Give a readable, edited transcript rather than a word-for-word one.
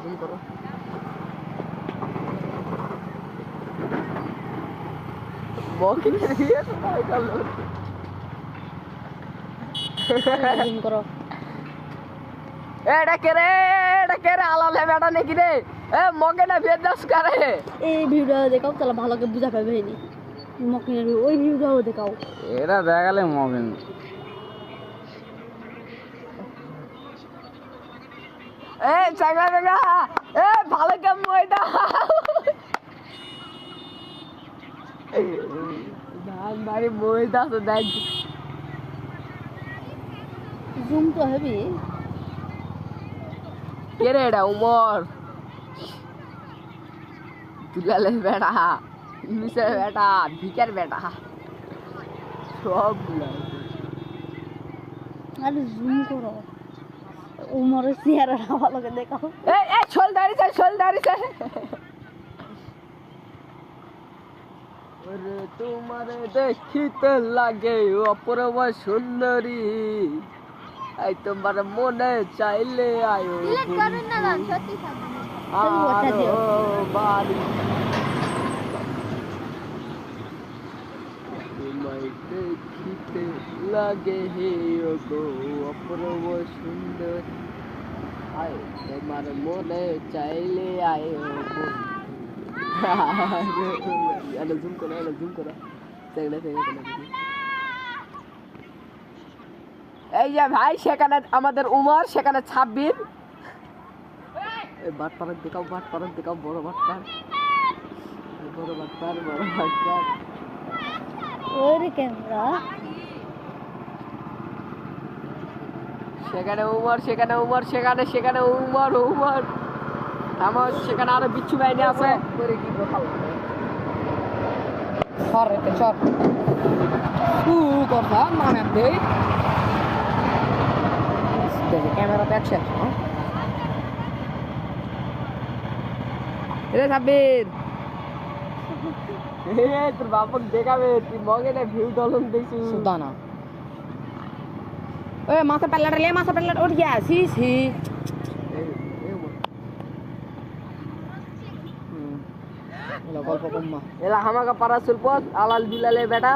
zoom করো মকি দিয়ে ভাই গেল জুম করো এটা কে রে আলালে বেটা নাকি রে এ মকে না বেদাস করে এই ভিডিও দেখাও তাহলে ভালো করে বুঝা পাবে নি মকিনের ওই ভিডিও দেখাও এরা দেখালে মগেন এ চাগা চাগা এ ভালো কাম মইদা ধান বাড়ি মইদা তো দেখ জুম তো হবে কে রে এটা উমর দুলালে বেটা ইংলিশের বেটা ভিকার বেটা সবগুলা আরে জুম করো উমরের চেহারাটা ভালো করে দেখাও এ চল দাঁড়িয়েছে ওরে তোমারে দেখিতে লাগে অপূর্ব সুন্দরী এই তোমার মনে চাইলে আয়ো ডিলিট করুন না গান সত্যি থাকবে আরো বাড়ি তোমায় দেখিতে লাগে হে গো অপূর্ব সুন্দর আয় তোমার মনে চাইলে আয়ো জুম করো এই যে ভাই সেখানে আমাদের উমর সেখানে 26 বাট পারক দেখাও বড় বাটপার ওরে ক্যামেরা সেখানে উমর আমার সেখানে আরো বিচ্ছু বাইরে আছে ক্যামেরা দেখছেন রে সাব্বির তোর বাপক দেখাবে তুই মগে না ভিউ ডলন দেখছিস সুদানা ওই মাথা পেল্লাট উঠ গিয়া সি গল্প কম্মা এলা হামাকা পাড়া সুলপত আলাল বিলালে বেটা